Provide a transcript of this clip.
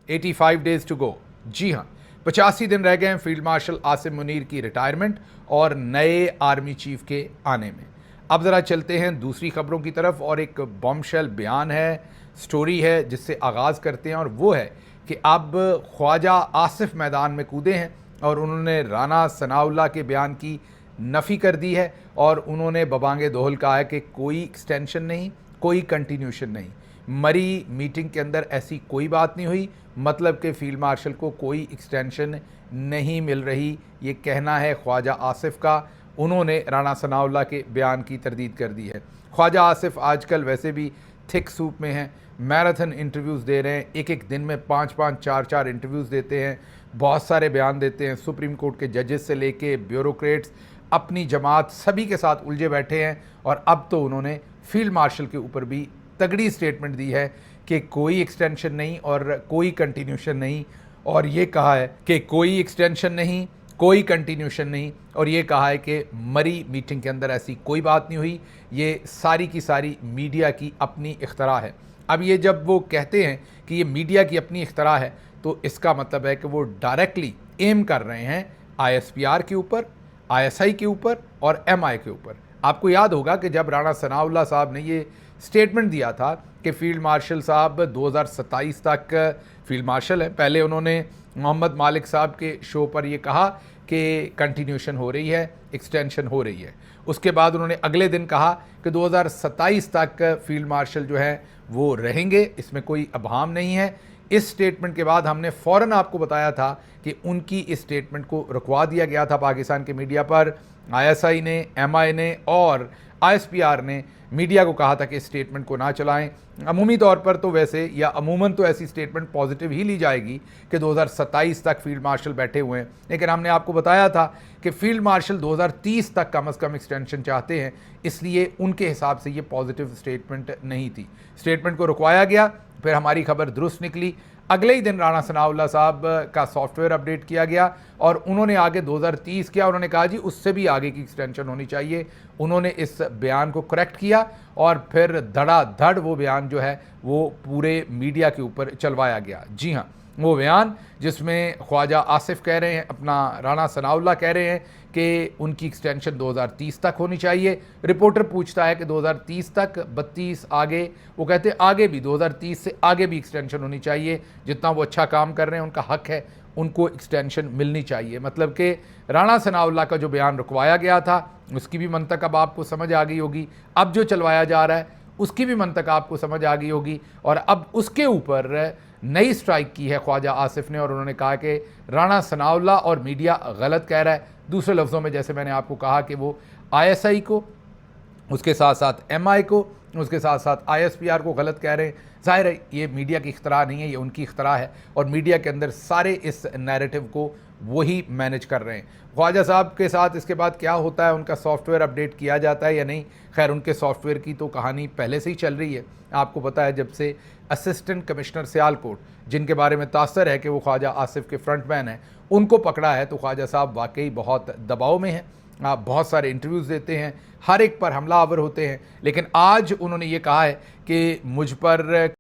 85 days to go. जी हाँ, 85 दिन रह गए हैं फील्ड मार्शल आसिम मुनीर की रिटायरमेंट और नए आर्मी चीफ के आने में। अब ज़रा चलते हैं दूसरी खबरों की तरफ और एक बॉम्बशेल बयान है, स्टोरी है जिससे आगाज़ करते हैं, और वो है कि अब ख्वाजा आसिफ मैदान में कूदे हैं और उन्होंने राना सनाउल्लाह के बयान की नफ़ी कर दी है और उन्होंने बबांगे दोहल कहा है कि कोई एक्सटेंशन नहीं, कोई कंटिन्यूशन नहीं। मरी मीटिंग के अंदर ऐसी कोई बात नहीं हुई, मतलब कि फ़ील्ड मार्शल को कोई एक्सटेंशन नहीं मिल रही, ये कहना है ख्वाजा आसिफ का। उन्होंने राना सनाउल्लाह के बयान की तरदीद कर दी है। ख्वाजा आसिफ आजकल वैसे भी थिक सूप में हैं, मैराथन इंटरव्यूज़ दे रहे हैं, एक एक दिन में 5-5, 4-4 इंटरव्यूज़ देते हैं, बहुत सारे बयान देते हैं। सुप्रीम कोर्ट के जजेस से लेके ब्यूरोक्रेट्स, अपनी जमात, सभी के साथ उलझे बैठे हैं। और अब तो उन्होंने फील्ड मार्शल के ऊपर भी तगड़ी स्टेटमेंट दी है कि कोई एक्सटेंशन नहीं और कोई कंटिन्यूशन नहीं, और ये कहा है कि कोई एक्सटेंशन नहीं, कोई कंटिन्यूशन नहीं, और ये कहा है कि मरी मीटिंग के अंदर ऐसी कोई बात नहीं हुई, ये सारी की सारी मीडिया की अपनी इख्तरा है। अब ये जब वो कहते हैं कि ये मीडिया की अपनी इख्तरा है, तो इसका मतलब है कि वो डायरेक्टली एम कर रहे हैं ISPR के ऊपर, ISI के ऊपर और MI के ऊपर। आपको याद होगा कि जब राना सनाउल्लाह साहब ने ये स्टेटमेंट दिया था कि फ़ील्ड मार्शल साहब 2027 तक फ़ील्ड मार्शल हैं, पहले उन्होंने मोहम्मद मालिक साहब के शो पर ये कहा कि कंटिन्यूशन हो रही है, एक्सटेंशन हो रही है। उसके बाद उन्होंने अगले दिन कहा कि 2027 तक फ़ील्ड मार्शल जो है वो रहेंगे, इसमें कोई अबहम नहीं है। इस स्टेटमेंट के बाद हमने फ़ौरन आपको बताया था कि उनकी इस स्टेटमेंट को रुकवा दिया गया था पाकिस्तान के मीडिया पर। ISI ने, MI ने और ISPR ने मीडिया को कहा था कि इस स्टेटमेंट को ना चलाएं। अमूमी तौर पर तो वैसे, या अमूमन तो ऐसी स्टेटमेंट पॉजिटिव ही ली जाएगी कि 2027 तक फील्ड मार्शल बैठे हुए हैं, लेकिन हमने आपको बताया था कि फील्ड मार्शल 2030 तक कम से कम एक्सटेंशन चाहते हैं, इसलिए उनके हिसाब से ये पॉजिटिव स्टेटमेंट नहीं थी। स्टेटमेंट को रुकवाया गया, फिर हमारी खबर दुरुस्त निकली। अगले ही दिन राना सनाउल्लाह साहब का सॉफ्टवेयर अपडेट किया गया और उन्होंने आगे 2030 किया। उन्होंने कहा जी उससे भी आगे की एक्सटेंशन होनी चाहिए। उन्होंने इस बयान को करेक्ट किया और फिर धड़ाधड़ वो बयान जो है वो पूरे मीडिया के ऊपर चलवाया गया। जी हाँ, वो बयान जिसमें ख्वाजा आसिफ कह रहे हैं, अपना राना सनाउल्लाह कह रहे हैं कि उनकी एक्सटेंशन 2030 तक होनी चाहिए। रिपोर्टर पूछता है कि 2030 तक, 32 आगे, वो कहते हैं आगे भी 2030 से आगे भी एक्सटेंशन होनी चाहिए। जितना वो अच्छा काम कर रहे हैं उनका हक है, उनको एक्सटेंशन मिलनी चाहिए। मतलब कि राना सनाउल्लाह का जो बयान रुकवाया गया था उसकी भी मंतक अब आपको समझ आ गई होगी, अब जो चलवाया जा रहा है उसकी भी मंतक आपको समझ आ गई होगी। और अब उसके ऊपर नई स्ट्राइक की है ख्वाजा आसिफ ने और उन्होंने कहा कि राना सनाउल्लाह और मीडिया गलत कह रहा है। दूसरे लफ्ज़ों में जैसे मैंने आपको कहा कि वो ISI को, उसके साथ साथ MI को, उसके साथ साथ ISPR को गलत कह रहे हैं। ज़ाहिर है ये मीडिया की इख्तरा नहीं है, ये उनकी इख्तरा है और मीडिया के अंदर सारे इस नैरेटिव को वही मैनेज कर रहे हैं। ख्वाजा साहब के साथ इसके बाद क्या होता है, उनका सॉफ्टवेयर अपडेट किया जाता है या नहीं, खैर उनके सॉफ्टवेयर की तो कहानी पहले से ही चल रही है। आपको पता है जब से असिस्टेंट कमिश्नर सियालकोट, जिनके बारे में तासर है कि वो ख्वाजा आसिफ के फ्रंटमैन हैं, उनको पकड़ा है, तो ख्वाजा साहब वाकई बहुत दबाव में हैं। आप बहुत सारे इंटरव्यूज़ देते हैं, हर एक पर हमला आवर होते हैं, लेकिन आज उन्होंने ये कहा है कि मुझ पर